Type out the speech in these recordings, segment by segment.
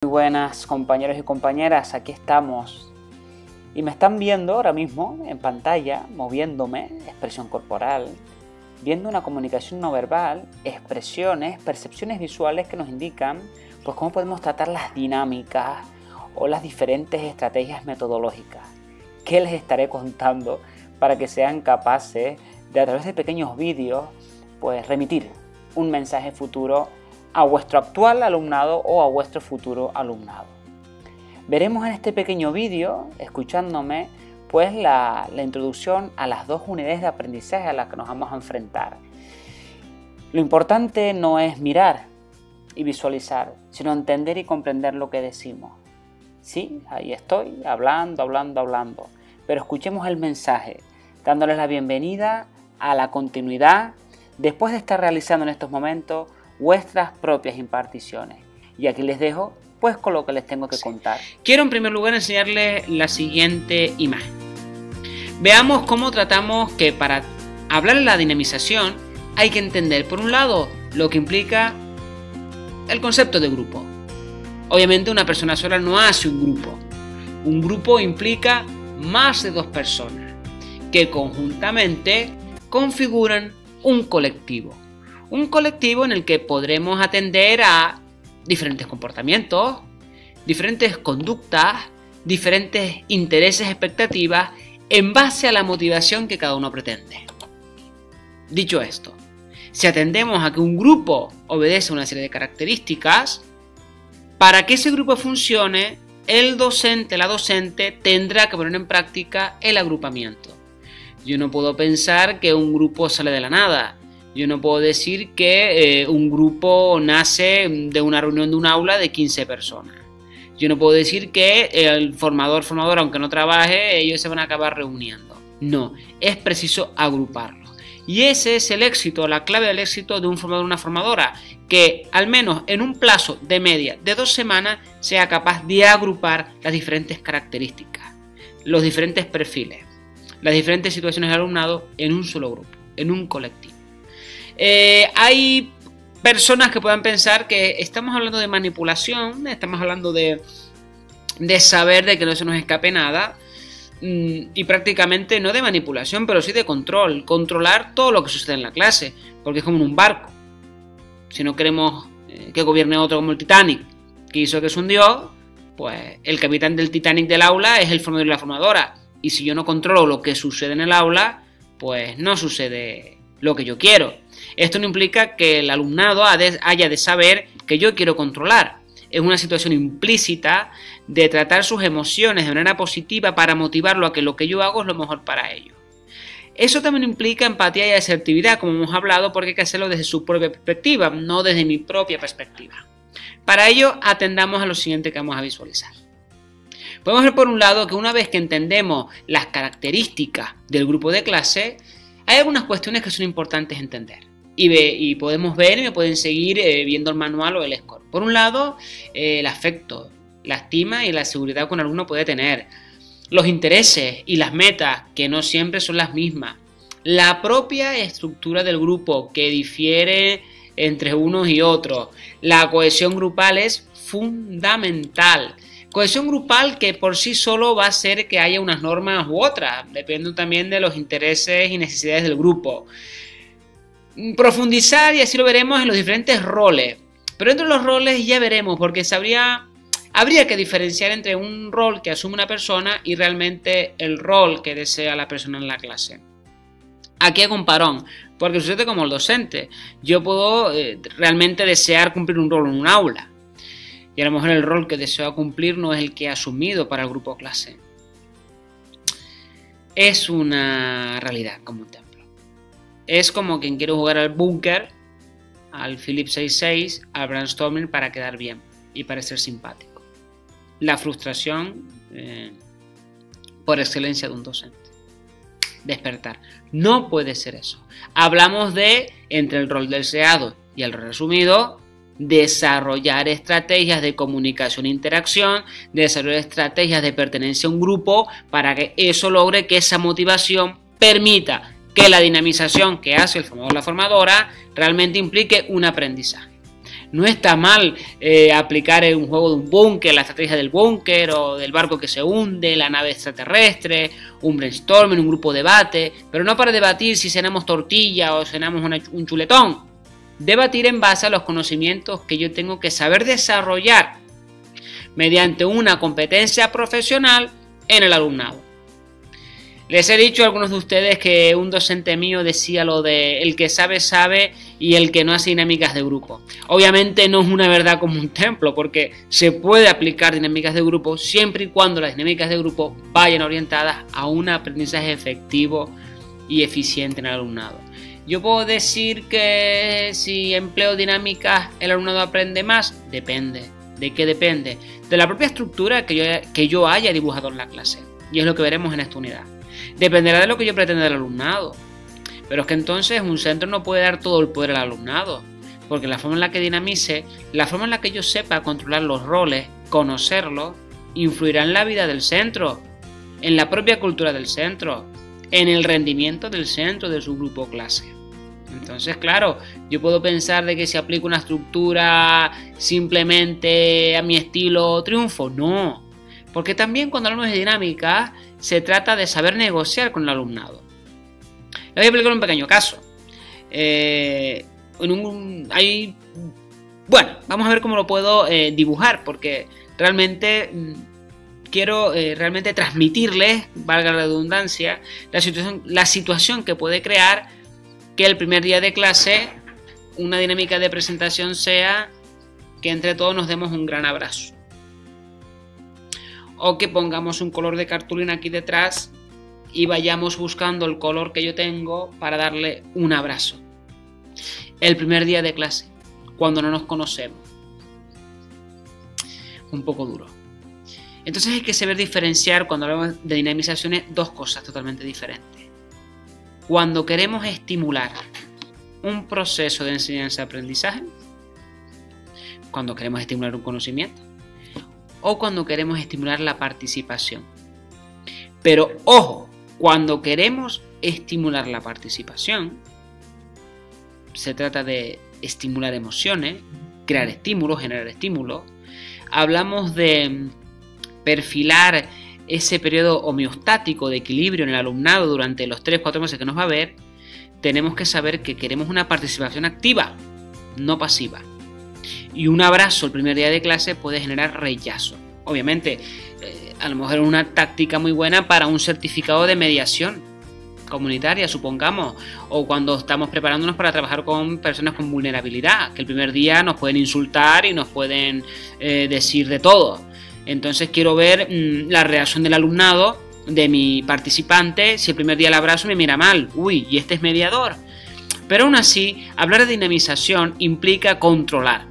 Muy buenas compañeros y compañeras, aquí estamos y me están viendo ahora mismo en pantalla, moviéndome, expresión corporal, viendo una comunicación no verbal, expresiones, percepciones visuales que nos indican pues cómo podemos tratar las dinámicas o las diferentes estrategias metodológicas. ¿Qué les estaré contando para que sean capaces de a través de pequeños vídeos pues remitir un mensaje futuro a vuestro actual alumnado o a vuestro futuro alumnado? Veremos en este pequeño vídeo, escuchándome, pues la introducción a las dos unidades de aprendizaje a las que nos vamos a enfrentar. Lo importante no es mirar y visualizar, sino entender y comprender lo que decimos. Sí, ahí estoy, hablando, pero escuchemos el mensaje, dándoles la bienvenida a la continuidad, después de estar realizando en estos momentos vuestras propias imparticiones. Y aquí les dejo pues con lo que les tengo que contar. Quiero en primer lugar enseñarles la siguiente imagen. Veamos cómo tratamos que para hablar de la dinamización hay que entender por un lado lo que implica el concepto de grupo. Obviamente una persona sola no hace un grupo. Un grupo implica más de dos personas que conjuntamente configuran un colectivo. Un colectivo en el que podremos atender a diferentes comportamientos, diferentes conductas, diferentes intereses, expectativas, en base a la motivación que cada uno pretende. Dicho esto, si atendemos a que un grupo obedece a una serie de características, para que ese grupo funcione, el docente, la docente, tendrá que poner en práctica el agrupamiento. Yo no puedo pensar que un grupo sale de la nada. Yo no puedo decir que un grupo nace de una reunión de un aula de 15 personas. Yo no puedo decir que el formador, aunque no trabaje, ellos se van a acabar reuniendo. No, es preciso agruparlo. Y ese es el éxito, la clave del éxito de un formador o una formadora, que al menos en un plazo de media de 2 semanas sea capaz de agrupar las diferentes características, los diferentes perfiles, las diferentes situaciones del alumnado en un solo grupo, en un colectivo. Hay personas que puedan pensar que estamos hablando de manipulación, estamos hablando de saber de que no se nos escape nada, y prácticamente no de manipulación, pero sí de control, controlar todo lo que sucede en la clase, porque es como en un barco. Si no queremos que gobierne otro como el Titanic, que hizo que se hundió, pues el capitán del Titanic del aula es el formador y la formadora, y si yo no controlo lo que sucede en el aula, pues no sucede lo que yo quiero. Esto no implica que el alumnado haya de saber que yo quiero controlar. Es una situación implícita de tratar sus emociones de manera positiva para motivarlo a que lo que yo hago es lo mejor para ellos. Eso también implica empatía y asertividad, como hemos hablado, porque hay que hacerlo desde su propia perspectiva, no desde mi propia perspectiva. Para ello, atendamos a lo siguiente que vamos a visualizar. Podemos ver por un lado que una vez que entendemos las características del grupo de clase, hay algunas cuestiones que son importantes entender. Y podemos ver y me pueden seguir viendo el manual o el score. Por un lado, el afecto, la estima y la seguridad que un alumno puede tener. Los intereses y las metas, que no siempre son las mismas. La propia estructura del grupo, que difiere entre unos y otros. La cohesión grupal es fundamental. Cohesión grupal que por sí solo va a hacer que haya unas normas u otras, depende también de los intereses y necesidades del grupo. Profundizar, y así lo veremos, en los diferentes roles, pero entre los roles ya veremos, porque habría que diferenciar entre un rol que asume una persona y realmente el rol que desea la persona en la clase. Aquí hago un parón, porque sucede como el docente. Yo puedo realmente desear cumplir un rol en un aula, y a lo mejor el rol que deseo cumplir no es el que he asumido para el grupo clase. Es una realidad como un templo. Es como quien quiere jugar al búnker, al Philips 66, al brainstorming para quedar bien y parecer simpático. La frustración por excelencia de un docente. Despertar. No puede ser eso. Hablamos de, entre el rol deseado y el rol asumido, desarrollar estrategias de comunicación e interacción, desarrollar estrategias de pertenencia a un grupo para que eso logre que esa motivación permita que la dinamización que hace el formador o la formadora realmente implique un aprendizaje. No está mal aplicar en un juego de un búnker, la estrategia del búnker o del barco que se hunde, la nave extraterrestre, un brainstorming, un grupo de debate, pero no para debatir si cenamos tortilla o cenamos un chuletón. Debatir en base a los conocimientos que yo tengo que saber desarrollar mediante una competencia profesional en el alumnado. Les he dicho a algunos de ustedes que un docente mío decía lo de el que sabe, sabe y el que no hace dinámicas de grupo. Obviamente no es una verdad como un templo, porque se puede aplicar dinámicas de grupo siempre y cuando las dinámicas de grupo vayan orientadas a un aprendizaje efectivo y eficiente en el alumnado. Yo puedo decir que si empleo dinámicas el alumnado aprende más, depende. ¿De qué depende? De la propia estructura que yo haya dibujado en la clase. Y es lo que veremos en esta unidad. Dependerá de lo que yo pretenda del alumnado. Pero es que entonces un centro no puede dar todo el poder al alumnado. Porque la forma en la que dinamice, la forma en la que yo sepa controlar los roles, conocerlos, influirá en la vida del centro, en la propia cultura del centro, en el rendimiento del centro, de su grupo clase. Entonces, claro, yo puedo pensar de que si aplico una estructura simplemente a mi estilo triunfo. No. Porque también cuando hablamos de dinámica, se trata de saber negociar con el alumnado. Les voy a explicar un pequeño caso. Bueno, vamos a ver cómo lo puedo dibujar, porque realmente quiero realmente transmitirles, valga la redundancia, la situación que puede crear que el primer día de clase una dinámica de presentación sea que entre todos nos demos un gran abrazo. O que pongamos un color de cartulina aquí detrás y vayamos buscando el color que yo tengo para darle un abrazo. El primer día de clase, cuando no nos conocemos. Un poco duro. Entonces hay que saber diferenciar cuando hablamos de dinamizaciones dos cosas totalmente diferentes. Cuando queremos estimular un proceso de enseñanza-aprendizaje, cuando queremos estimular un conocimiento, o cuando queremos estimular la participación. Pero ojo, cuando queremos estimular la participación, se trata de estimular emociones, crear estímulos, generar estímulos. Hablamos de perfilar ese periodo homeostático de equilibrio en el alumnado durante los 3-4 meses que nos va a ver. Tenemos que saber que queremos una participación activa, no pasiva. Y un abrazo el primer día de clase puede generar rechazo. Obviamente, a lo mejor es una táctica muy buena para un certificado de mediación comunitaria, supongamos, o cuando estamos preparándonos para trabajar con personas con vulnerabilidad, que el primer día nos pueden insultar y nos pueden decir de todo. Entonces quiero ver la reacción del alumnado, de mi participante, si el primer día el abrazo me mira mal. Uy, y este es mediador. Pero aún así, hablar de dinamización implica controlar.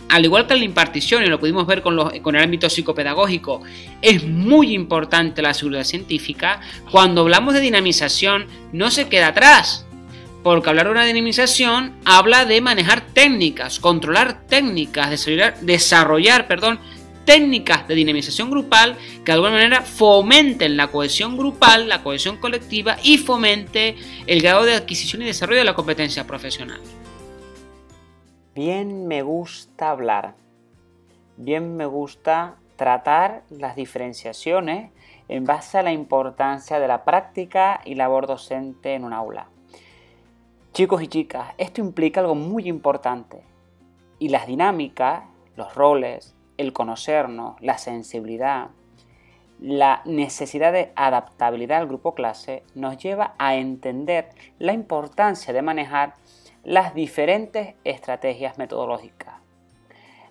Al igual que en la impartición, y lo pudimos ver con el ámbito psicopedagógico, es muy importante la seguridad científica. Cuando hablamos de dinamización, no se queda atrás. Porque hablar de una dinamización habla de manejar técnicas, controlar técnicas, desarrollar técnicas de dinamización grupal que de alguna manera fomenten la cohesión grupal, la cohesión colectiva y fomente el grado de adquisición y desarrollo de la competencia profesional. Bien me gusta hablar, bien me gusta tratar las diferenciaciones en base a la importancia de la práctica y labor docente en un aula. Chicos y chicas, esto implica algo muy importante y las dinámicas, los roles, el conocernos, la sensibilidad, la necesidad de adaptabilidad al grupo clase nos lleva a entender la importancia de manejar las diferentes estrategias metodológicas,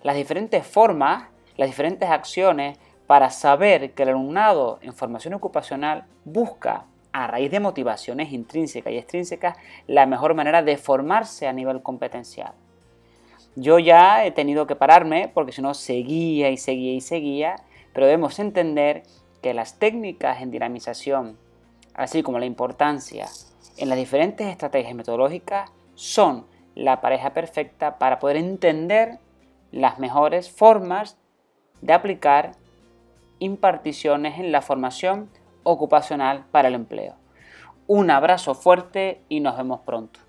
las diferentes formas, las diferentes acciones para saber que el alumnado en formación ocupacional busca, a raíz de motivaciones intrínsecas y extrínsecas, la mejor manera de formarse a nivel competencial. Yo ya he tenido que pararme porque si no seguía y seguía y seguía, pero debemos entender que las técnicas en dinamización, así como la importancia en las diferentes estrategias metodológicas, son la pareja perfecta para poder entender las mejores formas de aplicar imparticiones en la formación ocupacional para el empleo. Un abrazo fuerte y nos vemos pronto.